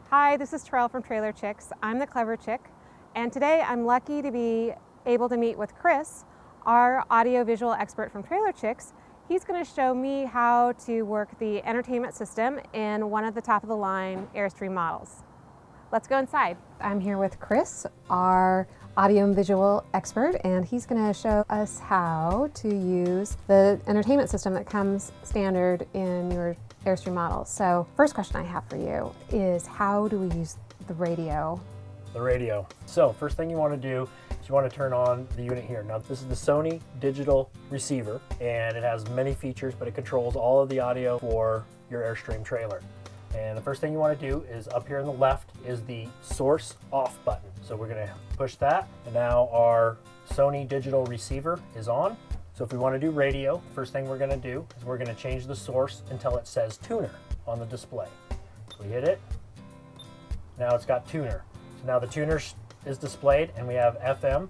Hi, this is Terrell from Trailer Chicks. I'm the Clever Chick, and today I'm lucky to be able to meet with Chris, our audiovisual expert from Trailer Chicks. He's going to show me how to work the entertainment system in one of the top-of-the-line Airstream models. Let's go inside. I'm here with Chris, our audio and visual expert, and he's going to show us how to use the entertainment system that comes standard in your Airstream models. So first question I have for you is, how do we use the radio? The radio. So first thing you want to do is you want to turn on the unit here. Now this is the Sony digital receiver, and it has many features, but it controls all of the audio for your Airstream trailer. And the first thing you want to do is up here on the left is the source off button. So we're going to push that, and now our Sony digital receiver is on. So if we want to do radio, first thing we're going to do is we're going to change the source until it says tuner on the display. So we hit it. Now it's got tuner. So now the tuner is displayed, and we have FM.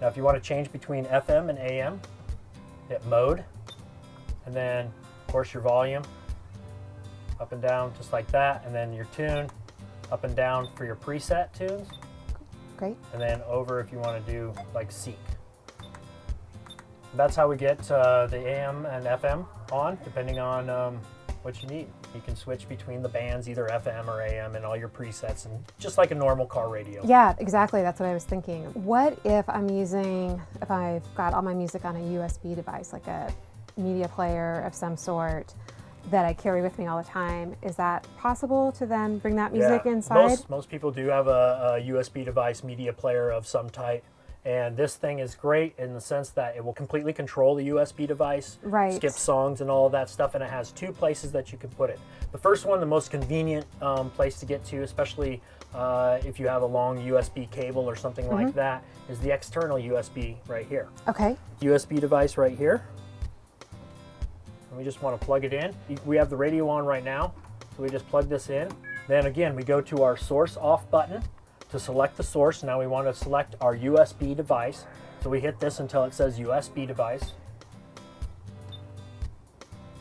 Now if you want to change between FM and AM, hit mode, and then of course your volume up and down just like that, and then your tune up and down for your preset tunes. Great. And then over if you want to do like seek. That's how we get the AM and FM on, depending on what you need. You can switch between the bands, either FM or AM, and all your presets, and just like a normal car radio. Yeah, exactly. That's what I was thinking. What if if I've got all my music on a USB device, like a media player of some sort, that I carry with me all the time? Is that possible to then bring that music inside? Most people do have a USB device media player of some type. And this thing is great in the sense that it will completely control the USB device, right, skip songs and all of that stuff, and it has two places that you can put it. The first one, the most convenient place to get to, especially if you have a long USB cable or something like that, is the external USB right here. Okay. USB device right here. And we just want to plug it in. We have the radio on right now, so we just plug this in. Then again, we go to our source off button to select the source. Now we want to select our USB device. So we hit this until it says USB device.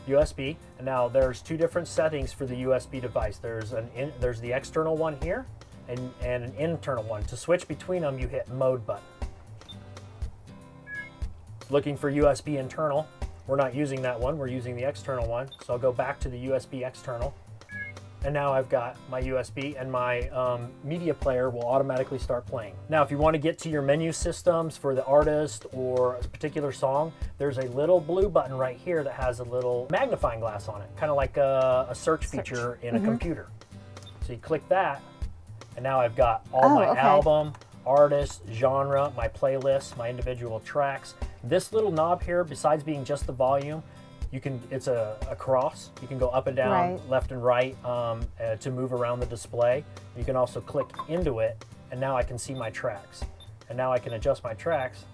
USB. And now there's two different settings for the USB device. There's the external one here and an internal one. To switch between them, you hit mode button. Looking for USB internal. We're not using that one, we're using the external one. So I'll go back to the USB external. And now I've got my USB, and my media player will automatically start playing. Now if you want to get to your menu systems for the artist or a particular song, there's a little blue button right here that has a little magnifying glass on it, kind of like a search feature in a computer. So you click that, and now I've got all my album, artist, genre, my playlist, my individual tracks. This little knob here, besides being just the volume, it's a cross. You can go up and down, left and right to move around the display. You can also click into it, and now I can see my tracks. And now I can adjust my tracks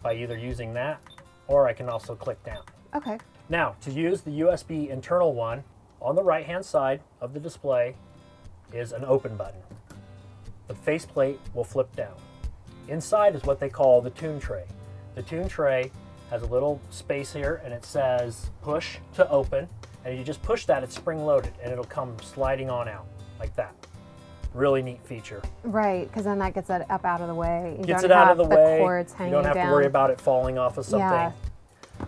by either using that, or I can also click down. Okay. Now, to use the USB internal one, on the right-hand side of the display is an open button. The faceplate will flip down. Inside is what they call the tune tray. The tune tray has a little space here, and it says push to open, and you just push that, it's spring loaded, and it'll come sliding on out like that. Really neat feature. Right, because then that gets it up out of the way. You Gets it out of the way. Cords hanging you don't have down. to worry about it falling off of something. Yeah.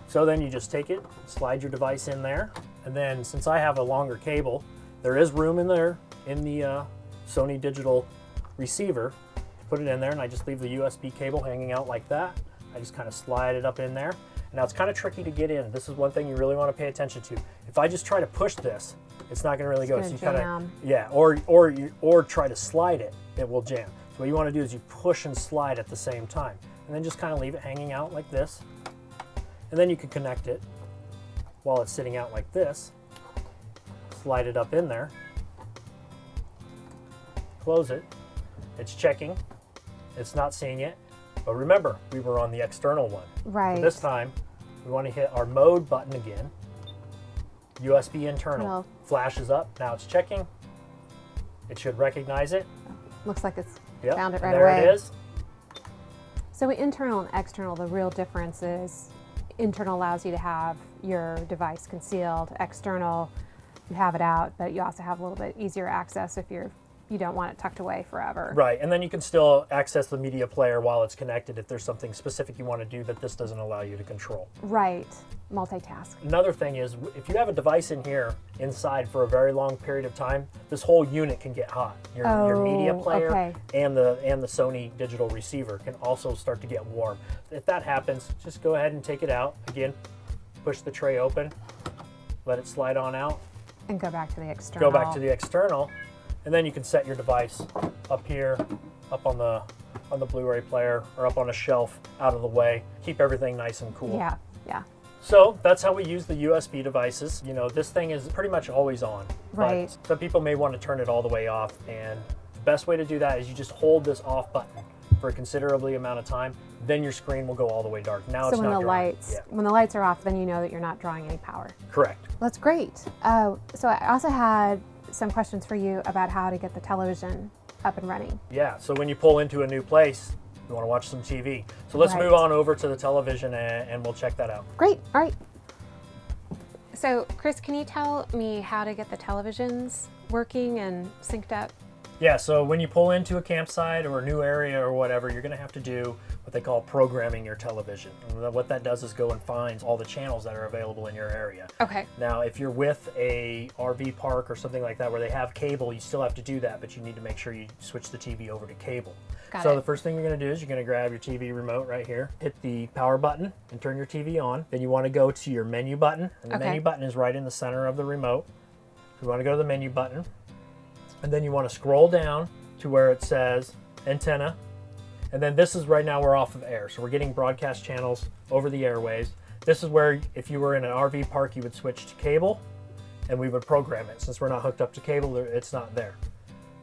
So then you just take it, slide your device in there, and then since I have a longer cable, there is room in there in the Sony digital receiver to put it in there, and I just leave the USB cable hanging out like that. I just kind of slide it up in there. Now it's kind of tricky to get in. This is one thing you really want to pay attention to. If I just try to push this, it's not going to really go. So you kind of, or try to slide it, it will jam. So what you want to do is you push and slide at the same time, and then just kind of leave it hanging out like this. And then you can connect it while it's sitting out like this. Slide it up in there. Close it. It's checking. It's not seeing it. But remember, we were on the external one. Right. So this time, we want to hit our mode button again. USB internal. Flashes up. Now it's checking. It should recognize it. Looks like it's found it right there away. There it is. So internal and external, the real difference is internal allows you to have your device concealed. External, you have it out, but you also have a little bit easier access if you're you don't want it tucked away forever. Right, and then you can still access the media player while it's connected if there's something specific you want to do that this doesn't allow you to control. Right, multitask. Another thing is, if you have a device in here inside for a very long period of time, this whole unit can get hot. Your media player okay. and the Sony digital receiver can also start to get warm. If that happens, just go ahead and take it out. Again, push the tray open, let it slide on out. And go back to the external. Go back to the external, and then you can set your device up here, up on the Blu-ray player, or up on a shelf out of the way. Keep everything nice and cool. Yeah, yeah. So that's how we use the USB devices. You know, this thing is pretty much always on. Right. But some people may want to turn it all the way off, and the best way to do that is you just hold this off button for a considerably amount of time, then your screen will go all the way dark. Now it's not drawing. When the lights are off, then you know that you're not drawing any power. Correct. That's great. So I also had some questions for you about how to get the television up and running. Yeah, so when you pull into a new place, you want to watch some TV. So let's Right. move on over to the television and we'll check that out. Great, all right. So Chris, can you tell me how to get the televisions working and synced up? Yeah, so when you pull into a campsite or a new area or whatever, you're going to have to do what they call programming your television. And what that does is go and finds all the channels that are available in your area. Okay. Now, if you're with a RV park or something like that where they have cable, you still have to do that, but you need to make sure you switch the TV over to cable. Got So it. the first thing you're going to do is you're going to grab your TV remote right here, hit the power button and turn your TV on. Then you want to go to your menu button, and the Okay. menu button is right in the center of the remote. You want to go to the menu button, and then you want to scroll down to where it says antenna. And then this is right now we're off of air. So we're getting broadcast channels over the airwaves. This is where if you were in an RV park, you would switch to cable and we would program it. Since we're not hooked up to cable, it's not there.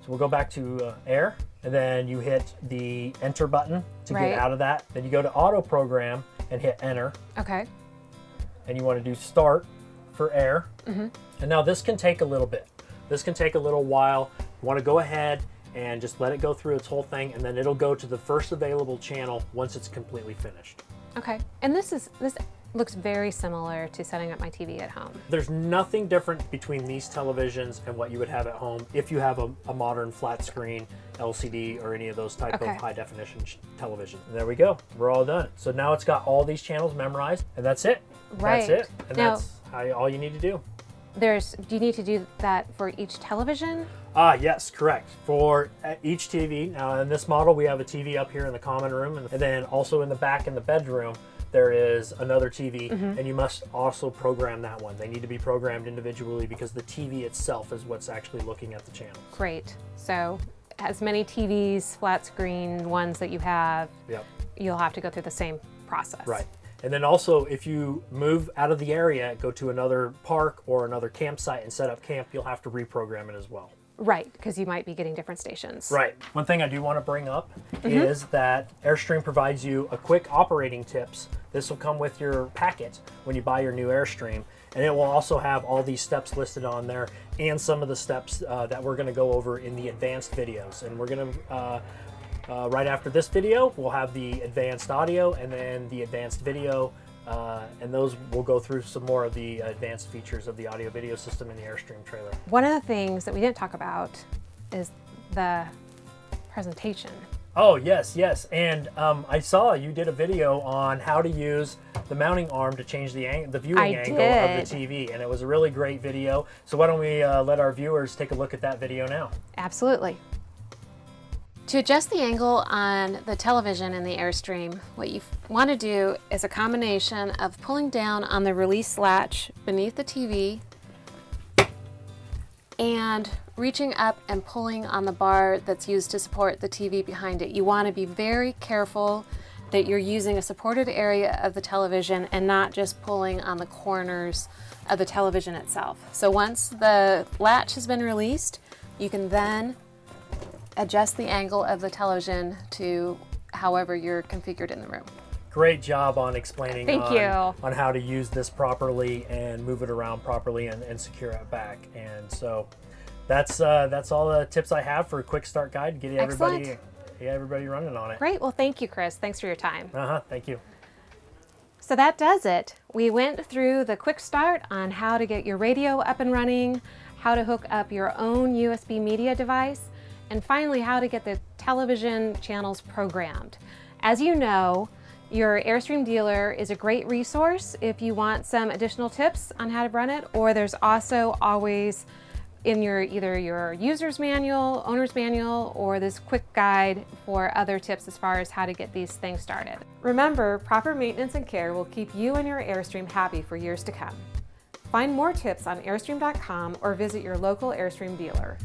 So we'll go back to air, and then you hit the enter button to Right. get out of that. Then you go to auto program and hit enter. Okay. And you want to do start for air. Mm-hmm. And now this can take a little bit. This can take a little while. You want to go ahead and just let it go through its whole thing, and then it'll go to the first available channel once it's completely finished. Okay. And this looks very similar to setting up my TV at home. There's nothing different between these televisions and what you would have at home if you have a modern flat screen LCD or any of those type Okay. of high definition television. And there we go. We're all done. So now it's got all these channels memorized, and that's it. Right. That's it. And Now- that's all you need to do. Do you need to do that for each television? Yes, correct. For each TV, now in this model, we have a TV up here in the common room, and then also in the back in the bedroom, there is another TV, and you must also program that one. They need to be programmed individually because the TV itself is what's actually looking at the channels. Great. So as many TVs, flat screen ones that you have, Yep. you'll have to go through the same process. Right. And then also, if you move out of the area, go to another park or another campsite and set up camp, you'll have to reprogram it as well. Right, because you might be getting different stations. Right. One thing I do want to bring up is that Airstream provides you a quick operating tips. This will come with your packet when you buy your new Airstream, and it will also have all these steps listed on there and some of the steps that we're going to go over in the advanced videos. And we're going to, right after this video, we'll have the advanced audio and then the advanced video. And those will go through some more of the advanced features of the audio video system in the Airstream trailer. One of the things that we didn't talk about is the presentation. Oh, yes, yes. And I saw you did a video on how to use the mounting arm to change the viewing angle of the TV. And it was a really great video. So why don't we let our viewers take a look at that video now? Absolutely. To adjust the angle on the television in the Airstream, what you want to do is a combination of pulling down on the release latch beneath the TV and reaching up and pulling on the bar that's used to support the TV behind it. You want to be very careful that you're using a supported area of the television and not just pulling on the corners of the television itself. So once the latch has been released, you can then adjust the angle of the television to however you're configured in the room. Great job on explaining Thank you. on how to use this properly and move it around properly and secure it back. And so that's all the tips I have for a quick start guide to get everybody running on it. Great. Well, thank you, Chris. Thanks for your time. Thank you. So that does it. We went through the quick start on how to get your radio up and running, how to hook up your own USB media device, And finally, how to get the television channels programmed. As you know, your Airstream dealer is a great resource if you want some additional tips on how to run it, or there's also always in either your user's manual, owner's manual, or this quick guide for other tips as far as how to get these things started. Remember, proper maintenance and care will keep you and your Airstream happy for years to come. Find more tips on Airstream.com or visit your local Airstream dealer.